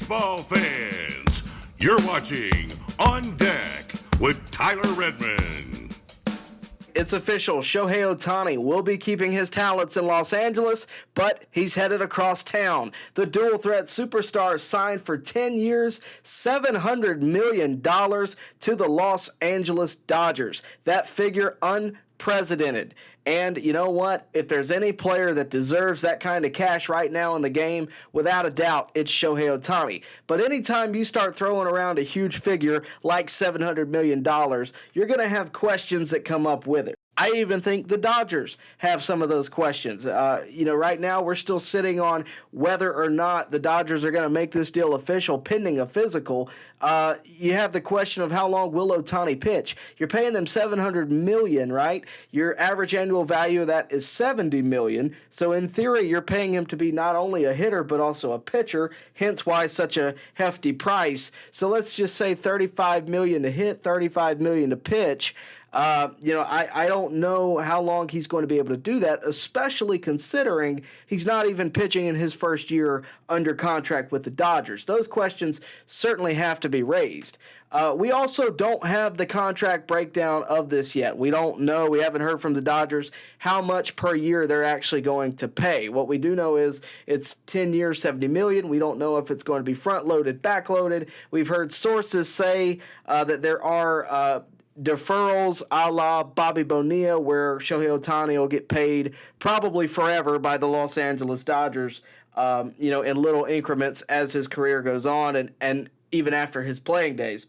Baseball fans, you're watching On Deck with Tyler Redmond. It's official. Shohei Ohtani will be keeping his talents in Los Angeles, but he's headed across town. The dual-threat superstar signed for 10 years, $700 million to the Los Angeles Dodgers. That figure unprecedented. And you know what? If there's any player that deserves that kind of cash right now in the game, without a doubt, it's Shohei Ohtani. But anytime you start throwing around a huge figure like $700 million, you're going to have questions that come up with it. I even think the Dodgers have some of those questions. Right now we're still sitting on whether or not the Dodgers are going to make this deal official pending a physical. You have the question of how long will Ohtani pitch? You're paying them $700 million, right? Your average annual value of that is $70 million. So in theory, you're paying him to be not only a hitter but also a pitcher, hence why such a hefty price. So let's just say $35 million to hit, $35 million to pitch. I don't know how long he's going to be able to do that, especially considering he's not even pitching in his first year under contract with the Dodgers. Those questions certainly have to be raised. We also don't have the contract breakdown of this yet. We don't know. We haven't heard from the Dodgers how much per year they're actually going to pay. What we do know is it's 10 years, $70 million. We don't know if it's going to be front-loaded, back-loaded. We've heard sources say that there are deferrals a la Bobby Bonilla, where Shohei Ohtani will get paid probably forever by the Los Angeles Dodgers, in little increments as his career goes on and even after his playing days.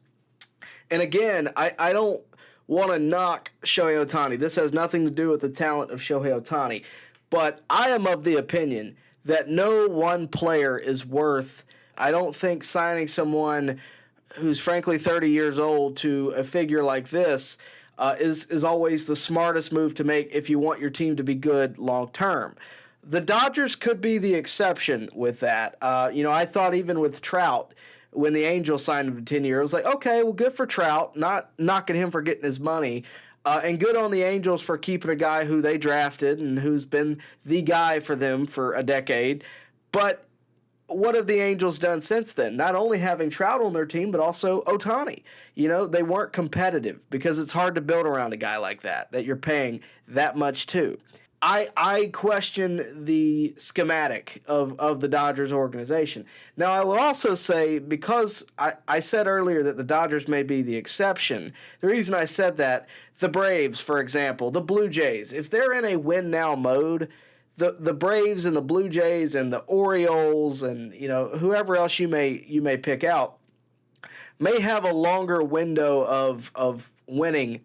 And again, I don't want to knock Shohei Ohtani. This has nothing to do with the talent of Shohei Ohtani. But I am of the opinion that no one player is worth, I don't think signing someone who's frankly 30 years old to a figure like this is always the smartest move to make if you want your team to be good long term. The Dodgers could be the exception with that. I thought even with Trout, when the Angels signed him to 10 years, I was like, okay, well, good for Trout, not knocking him for getting his money, and good on the Angels for keeping a guy who they drafted and who's been the guy for them for a decade. But what have the Angels done since then? Not only having Trout on their team, but also Ohtani. They weren't competitive because it's hard to build around a guy like that you're paying that much to. I question the schematic of the Dodgers organization. Now, I will also say, because I said earlier that the Dodgers may be the exception, the reason I said that, the Braves, for example, the Blue Jays, if they're in a win-now mode, the Braves and the Blue Jays and the Orioles and whoever else you may pick out may have a longer window of winning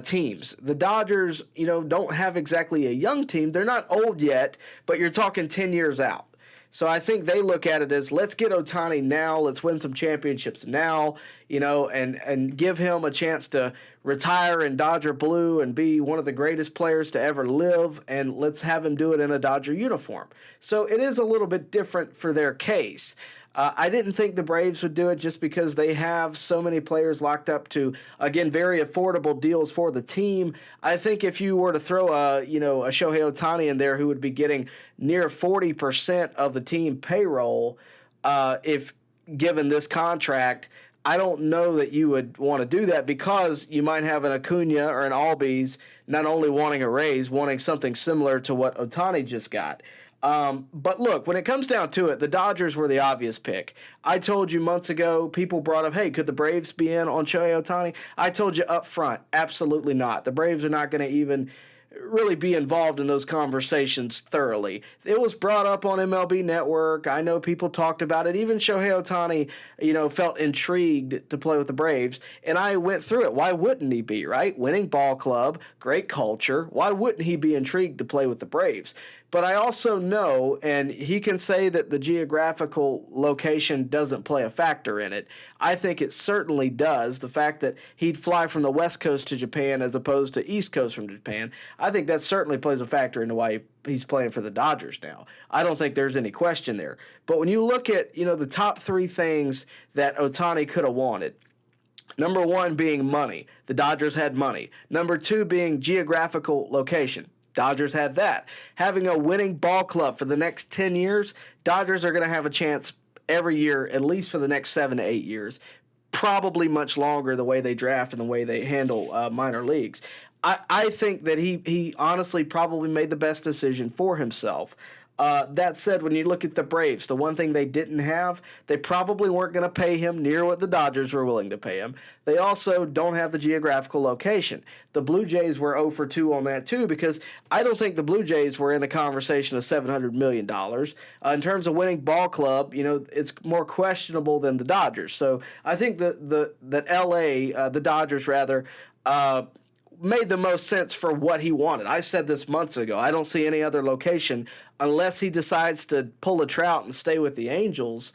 teams. The Dodgers, don't have exactly a young team. They're not old yet, but you're talking 10 years out. So I think they look at it as, let's get Ohtani now, let's win some championships now, and give him a chance to retire in Dodger blue and be one of the greatest players to ever live, and let's have him do it in a Dodger uniform. So it is a little bit different for their case. I didn't think the Braves would do it just because they have so many players locked up to, again, very affordable deals for the team. I think if you were to throw a Shohei Ohtani in there who would be getting near 40% of the team payroll, if given this contract, I don't know that you would want to do that, because you might have an Acuna or an Albies not only wanting a raise, wanting something similar to what Ohtani just got. But look, when it comes down to it, the Dodgers were the obvious pick. I told you months ago, people brought up, hey, could the Braves be in on Shohei Ohtani? I told you up front, absolutely not. The Braves are not going to even really be involved in those conversations thoroughly. It was brought up on MLB Network. I know people talked about it. Even Shohei Ohtani, felt intrigued to play with the Braves, and I went through it. Why wouldn't he be, right? Winning ball club, great culture. Why wouldn't he be intrigued to play with the Braves? But I also know, and he can say that the geographical location doesn't play a factor in it. I think it certainly does. The fact that he'd fly from the West Coast to Japan as opposed to East Coast from Japan, I think that certainly plays a factor into why he's playing for the Dodgers now. I don't think there's any question there. But when you look at, the top three things that Ohtani could have wanted, number one being money. The Dodgers had money. Number two being geographical location. Dodgers had that. Having a winning ball club for the next 10 years, Dodgers are going to have a chance every year, at least for the next 7 to 8 years. Probably much longer the way they draft and the way they handle minor leagues. I think that he honestly probably made the best decision for himself. That said, when you look at the Braves, the one thing they didn't have, they probably weren't going to pay him near what the Dodgers were willing to pay him. They also don't have the geographical location. The Blue Jays were 0 for 2 on that too, because I don't think the Blue Jays were in the conversation of $700 million. In terms of winning ball club, it's more questionable than the Dodgers. So I think that LA, the Dodgers rather, made the most sense for what he wanted. I said this months ago. I don't see any other location unless he decides to pull a Trout and stay with the Angels.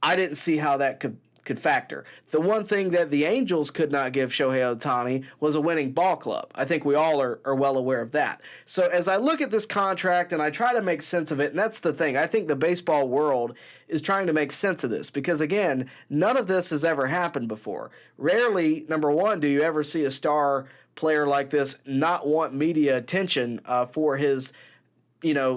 I didn't see how that could factor. The one thing that the Angels could not give Shohei Ohtani was a winning ball club. I think we all are well aware of that. So as I look at this contract and I try to make sense of it, and that's the thing, I think the baseball world is trying to make sense of this because, again, none of this has ever happened before. Rarely, number one, do you ever see a star player like this not want media attention for his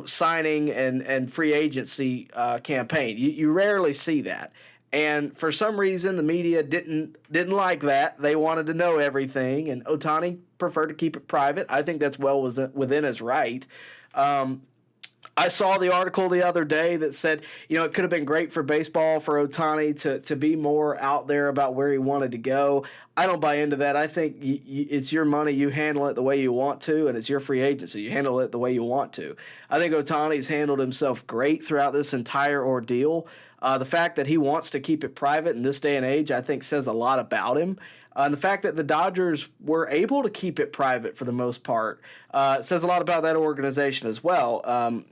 signing and free agency campaign. You rarely see that. And for some reason, the media didn't like that. They wanted to know everything, and Ohtani preferred to keep it private. I think that's well within his right. I saw the article the other day that said, it could have been great for baseball for Ohtani to be more out there about where he wanted to go. I don't buy into that. I think it's your money. You handle it the way you want to, and it's your free agency. You handle it the way you want to. I think Ohtani's handled himself great throughout this entire ordeal. The fact that he wants to keep it private in this day and age, I think, says a lot about him. And the fact that the Dodgers were able to keep it private for the most part says a lot about that organization as well.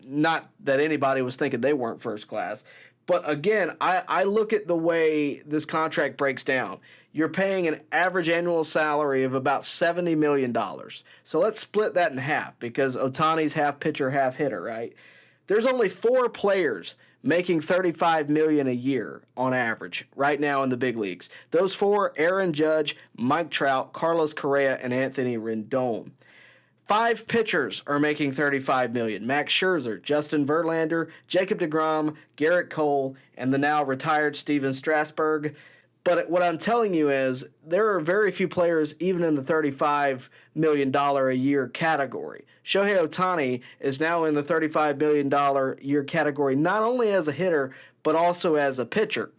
Not that anybody was thinking they weren't first class. But again, I look at the way this contract breaks down. You're paying an average annual salary of about $70 million. So let's split that in half because Ohtani's half pitcher, half hitter, right? There's only 4 players making $35 million a year on average right now in the big leagues. Those 4: Aaron Judge, Mike Trout, Carlos Correa, and Anthony Rendon. 5 pitchers are making $35 million. Max Scherzer, Justin Verlander, Jacob deGrom, Garrett Cole, and the now retired Steven Strasburg. But what I'm telling you is there are very few players even in the $35 million a year category. Shohei Ohtani is now in the $35 million a year category, not only as a hitter, but also as a pitcher.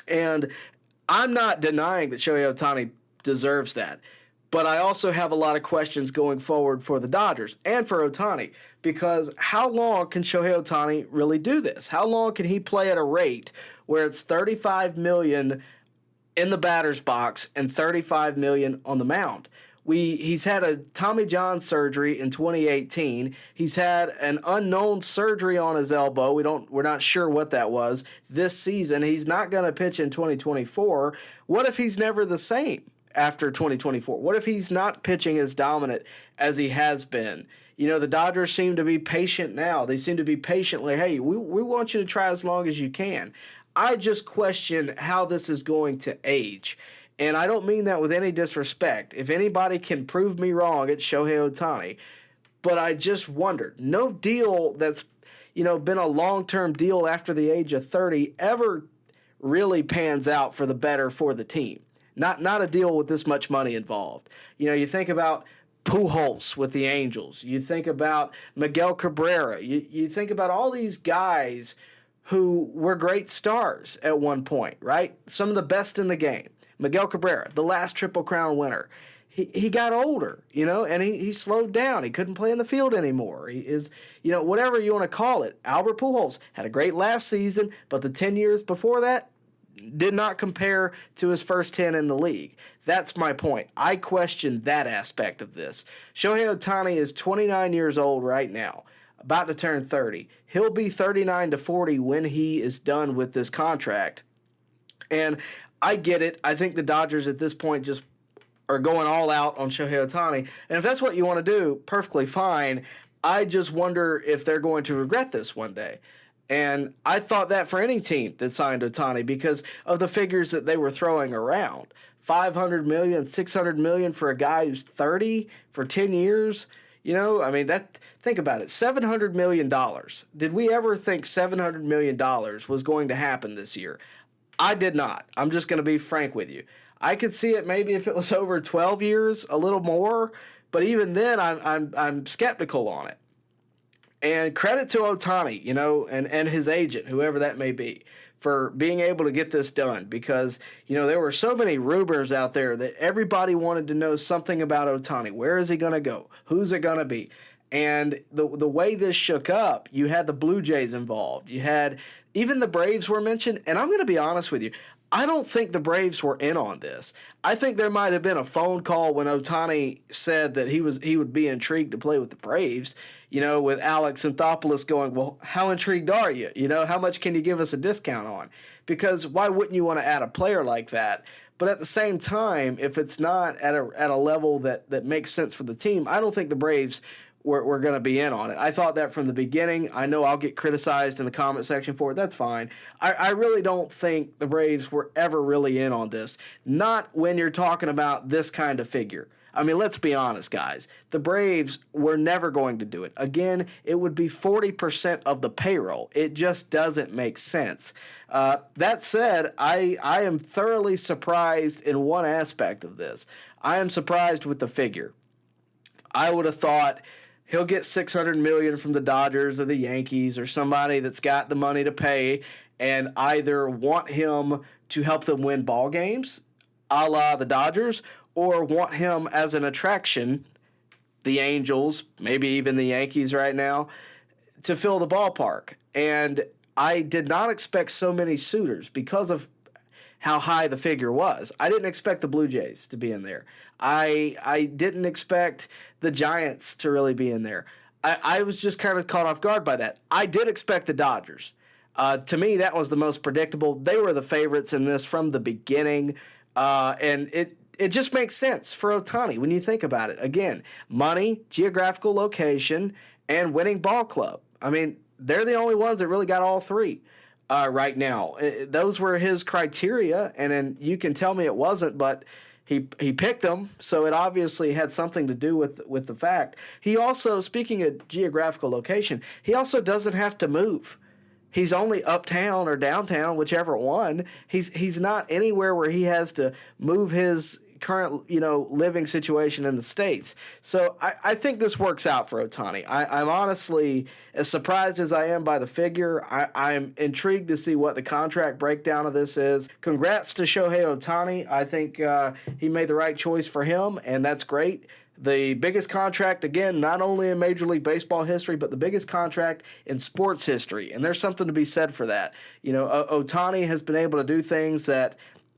And I'm not denying that Shohei Ohtani deserves that. But I also have a lot of questions going forward for the Dodgers and for Ohtani, because how long can Shohei Ohtani really do this? How long can he play at a rate where it's $35 million in the batter's box and $35 million on the mound? He's had a Tommy John surgery in 2018. He's had an unknown surgery on his elbow. We're not sure what that was this season. He's not going to pitch in 2024. What if he's never the same after 2024? What if he's not pitching as dominant as he has been? The Dodgers seem to be patient now. They seem to be patiently, hey, we want you to try as long as you can. I just question how this is going to age. And I don't mean that with any disrespect. If anybody can prove me wrong, it's Shohei Ohtani. But I just wondered, no deal that's, been a long-term deal after the age of 30 ever really pans out for the better for the team. Not a deal with this much money involved. You think about Pujols with the Angels. You think about Miguel Cabrera. You think about all these guys who were great stars at one point, right? Some of the best in the game. Miguel Cabrera, the last Triple Crown winner. He got older, and he slowed down. He couldn't play in the field anymore. He is, whatever you want to call it. Albert Pujols had a great last season, but the 10 years before that did not compare to his first 10 in the league. That's my point. I question that aspect of this. Shohei Ohtani is 29 years old right now, about to turn 30. He'll be 39 to 40 when he is done with this contract. And I get it. I think the Dodgers at this point just are going all out on Shohei Ohtani. And if that's what you want to do, perfectly fine. I just wonder if they're going to regret this one day. And I thought that for any team that signed Ohtani because of the figures that they were throwing around. $500 million, $600 million for a guy who's 30 for 10 years. I mean, think about it, $700 million. Did we ever think $700 million was going to happen this year? I did not. I'm just going to be frank with you. I could see it maybe if it was over 12 years, a little more, but even then I'm skeptical on it. And credit to Ohtani, and his agent, whoever that may be, for being able to get this done, because, there were so many rumors out there that everybody wanted to know something about Ohtani. Where is he going to go? Who's it going to be? And the way this shook up, you had the Blue Jays involved. You had even the Braves were mentioned. And I'm going to be honest with you, I don't think the Braves were in on this. I think there might have been a phone call when Ohtani said that he would be intrigued to play with the Braves, with Alex Anthopoulos going, well, how intrigued are you? How much can you give us a discount on? Because why wouldn't you want to add a player like that? But at the same time, if it's not at a level that makes sense for the team, I don't think the Braves we're going to be in on it. I thought that from the beginning. I know I'll get criticized in the comment section for it. That's fine. I really don't think the Braves were ever really in on this. Not when you're talking about this kind of figure. I mean, let's be honest, guys. The Braves were never going to do it. Again, it would be 40% of the payroll. It just doesn't make sense. That said, I am thoroughly surprised in one aspect of this. I am surprised with the figure. I would have thought he'll get $600 million from the Dodgers or the Yankees or somebody that's got the money to pay and either want him to help them win ball games, a la the Dodgers, or want him as an attraction, the Angels, maybe even the Yankees right now, to fill the ballpark. And I did not expect so many suitors because of how high the figure was. I didn't expect the Blue Jays to be in there. I didn't expect the Giants to really be in there. I was just kind of caught off guard by that. I did expect the Dodgers. To me, that was the most predictable. They were the favorites in this from the beginning, and it just makes sense for Ohtani when you think about it. Again, money, geographical location, and winning ball club. I mean, they're the only ones that really got all three right now. Those were his criteria, and then you can tell me it wasn't, but he picked them, so it obviously had something to do with the fact. He also, speaking of geographical location, he also doesn't have to move. He's only uptown or downtown, whichever one. He's not anywhere where he has to move his current living situation in the States. So I think this works out for Ohtani. I'm honestly, as surprised as I am by the figure, I'm intrigued to see what the contract breakdown of this is. Congrats to Shohei Ohtani. I think he made the right choice for him, and that's great. The biggest contract, again, not only in Major League Baseball history, but the biggest contract in sports history. And there's something to be said for that. Ohtani has been able to do things that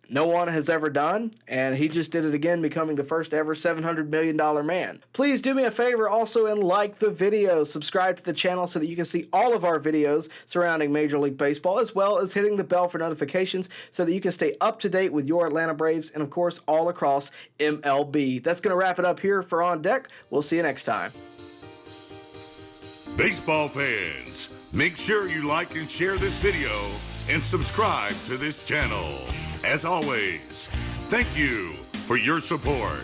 no one has ever done, and he just did it again, becoming the first ever $700 million man. Please do me a favor also and like the video. Subscribe to the channel so that you can see all of our videos surrounding Major League Baseball, as well as hitting the bell for notifications so that you can stay up to date with your Atlanta Braves and, of course, all across MLB. That's going to wrap it up here for On Deck. We'll see you next time. Baseball fans, make sure you like and share this video and subscribe to this channel. As always, thank you for your support.